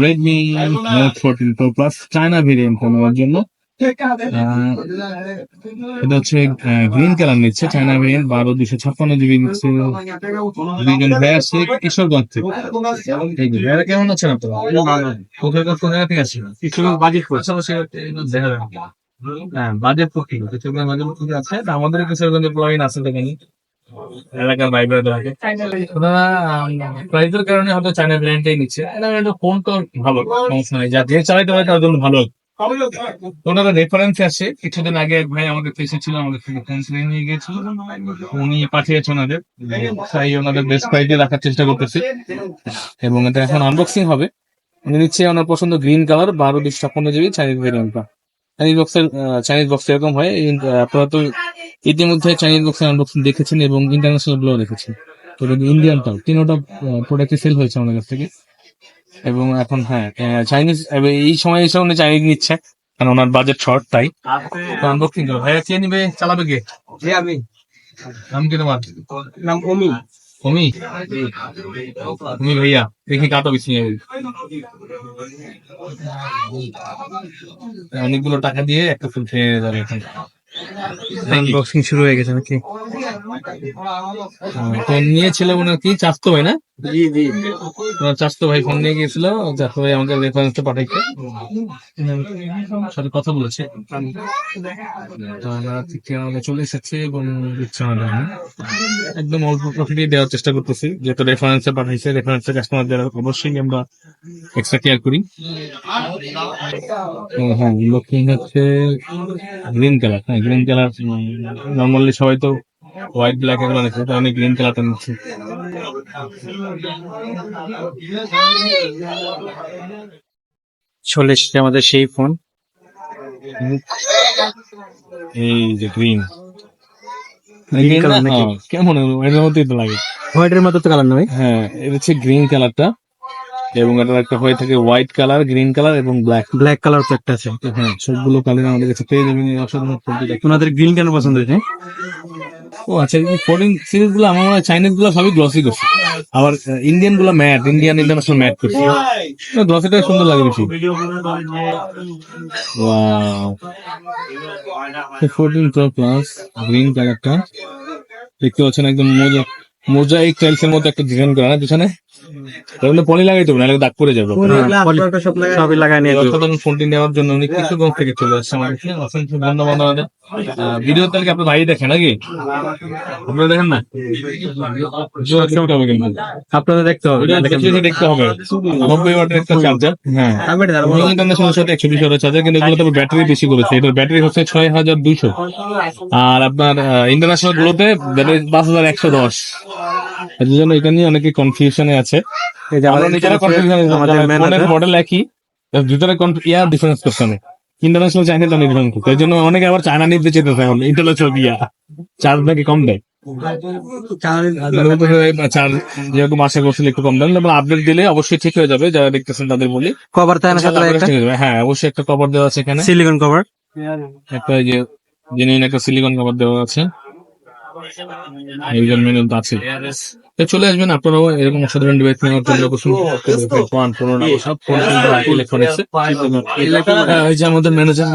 Redmi note 14 pro plus China variant নেওয়ার জন্য এটা হচ্ছে গ্রিন কালার নিচ্ছে, চায়না ভেরিয়েন্ট 12/256 GB নিচ্ছে। দুইজন ভাই আসছে কিশোরগঞ্জ থেকে। এই যে ভাইরা কেমন আছেন আপনারা? কোথায় কোথায় থেকে আসছেন? কিশোরগঞ্জ বাজিত পাশাপাশি দেখা যাবে। হ্যাঁ, বাজেট পক্ষে কিশোরগঞ্জ বাজেট পক্ষে আছে, আমাদের কিশোরগঞ্জের প্লাগইন আছে দেখেনি এলাকার বাইরে থাকে। ওনারা প্রাইসের কারণে হয়তো চায়না ব্র্যান্ডটাই নিচ্ছে। ফোন তো ভালো, সমস্যা নেই, যা যে চালাইতে পারে তার জন্য ভালো। ওনারা রেফারেন্স আছে, কিছুদিন আগে এক ভাই আমাদের ফেসে ছিল, আমাদের থেকে রেফারেন্স নিয়ে গিয়েছিল, উনি পাঠিয়েছে ওনাদের, তাই ওনাদের বেস্ট প্রাইসে রাখার চেষ্টা করতেছি। এবং এটা এখন আনবক্সিং হবে। উনি নিচ্ছে ওনার পছন্দ গ্রিন কালার 12/256 GB চাইনিজ ভেরিয়েন্টটা। চাইনিজ বক্স এরকম হয়। আপনারা তো ইতিমধ্যে চাইনিজ বক্সের আনবক্সিং দেখেছেন এবং ইন্টারন্যাশনাল গুলো দেখেছেন। তো ইন্ডিয়ানটাও তিনোটা প্রোডাক্টে সেল হয়েছে আমাদের কাছ থেকে। এবং এখন হ্যাঁ, চাইনিজ এই সময় এসে উনি চাইনিজ নিচ্ছে, কারণ ওনার বাজেট শর্ট, তাই আনবক্সিং করো। ভাইয়া কে নিবে, চালাবে কে? আমি। নাম কি তোমার? নাম অমি। অমি তুমি ভাইয়া দেখি কাটো বেশি অনেকগুলো টাকা দিয়ে একটা ফুল খেয়ে যাবে এখন। আনবক্সিং শুরু হয়ে গেছে নাকি? ফোন নিয়েছিল মনে কি চাস্তো ভাই না? জি জি, চাস্তো ভাই ফোন নিয়ে গিয়েছিল, চাস্তো ভাই আমাকে রেফারেন্সটা পাঠাইছে, সাথে কথা বলেছে। আমরা চলে এসেছে এবং দিচ্ছে আমাদের একদম অল্প প্রফিটে দেওয়ার চেষ্টা করতেছি, যেহেতু রেফারেন্সে পাঠাইছে, রেফারেন্সে কাস্টমারদের অবশ্যই আমরা এক্সট্রা কেয়ার করি। হ্যাঁ, লক্ষ্মী হচ্ছে গ্রিন কালার। হ্যাঁ, গ্রিন কালার নর্মালি সবাই তো হোয়াইট ব্ল্যাক এগুলো নিচ্ছে, তো আমি গ্রিন কালারটা নিচ্ছি। চলে এসেছে আমাদের সেই ফোন, এই যে গ্রিন নাকি? কেমন এর মতোই তো লাগে, হোয়াইটের মতো তো কালার নয়। হ্যাঁ, এটা হচ্ছে গ্রিন কালারটা, এবং এটার একটা হয়ে থাকে হোয়াইট কালার, গ্রিন কালার এবং ব্ল্যাক কালার তো একটা আছে। হ্যাঁ, সবগুলো কালার আমাদের কাছে পেয়ে যাবেন। তোমাদের গ্রিন কেন পছন্দ হয়েছে? ও আচ্ছা, এই 14 সিরিজ গুলো আমার মনে হয় চাইনিজ গুলো সবই গ্লসি করছে, আবার ইন্ডিয়ান গুলো ম্যাট, ইন্টারন্যাশনাল ম্যাট করছে, গ্লসিটা সুন্দর লাগে বেশি। ওয়াও, 14 প্রো প্লাস গ্রিন কালারটা দেখতে পাচ্ছেন, একদম মোজাইক টাইলস এর মতো একটা ডিজাইন করা না পিছনে, পলি লাগাইতে হবে, নাহলে দাগ পড়ে যাবে। সবই লাগাই নিয়ে ফোনটি নেওয়ার জন্য উনি কিশোরগঞ্জ থেকে চলে আসছে আমাদেরকে, অসংখ্য ধন্যবাদ আমাদের। ভিডিও তাহলে আপনার ভাই দেখেন নাকি? আপনারা দেখেন না? আপনাদের দেখতে হবে, দেখতে হবে। 90 ওয়াটের একটা চার্জার, হ্যাঁ, ইন্টারন্যাশনাল সাথে 120 ওয়াটের চার্জার, কিন্তু এগুলো তো ব্যাটারি বেশি করেছে। এটার ব্যাটারি হচ্ছে 6200, আর আপনার ইন্টারন্যাশনাল গুলোতে ব্যাটারি 5110। এর জন্য এটা নিয়ে অনেকে কনফিউশনে আছে। মডেল একই, ভিতরে ইয়ার ডিফারেন্স করছে অনেক, ইন্টারন্যাশনাল চাইনাটা নির্ধারণ করতে। এর জন্য অনেকে আবার চায়না নিতে চেতেছে, এখন ইন্টারন্যাশনাল দিয়া চার্জ নাকি কম দেয়, যেরকম আশা করছিল একটু কম দেন। আপডেট দিলে অবশ্যই ঠিক হয়ে যাবে, যারা দেখতেছেন তাদের বলি। কভার থাকে না? হ্যাঁ, অবশ্যই একটা কভার দেওয়া আছে এখানে, সিলিকন কভার, একটা যে জেনুইন একটা সিলিকন কভার দেওয়া আছে, এইজন মেনু আছে। চলে আসবেন আপনারাও এরকম অসাধারণ ডিভাইস নেওয়ার জন্য। সব ফোন ইলেকট্রনিক্স আমাদের ম্যানেজার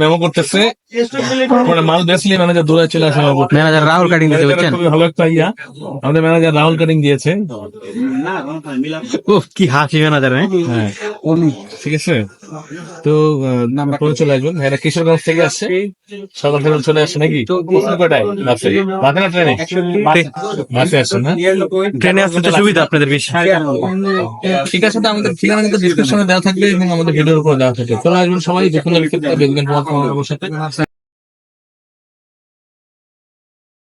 মেমো করতেছে, মাল বেসলি ম্যানেজার দূরে চলে আসে। ম্যানেজার রাহুল কাটিং দিয়েছে, খুবই ভালো একটা ইয়া আমাদের ম্যানেজার রাহুল কাটিং দিয়েছে। কি হাসি ম্যানেজার। হ্যাঁ, ঠিক আছে। তো পরে চলে আসবেন, ভাইরা কিশোরগঞ্জ থেকে আসছে, সকাল সকাল চলে আসছে নাকি? কটায় বাসে না ট্রেনে? বাসে আসছেন না? ট্রেনে আসতে সুবিধা আপনাদের বেশি। ঠিক আছে, আমাদের ঠিকানা কিন্তু ডিসক্রিপশনে দেওয়া থাকবে এবং আমাদের ভিডিওর উপর দেওয়া থাকবে। চলে আসবেন সবাই, দেখুন দেখবেন তোমার সাথে।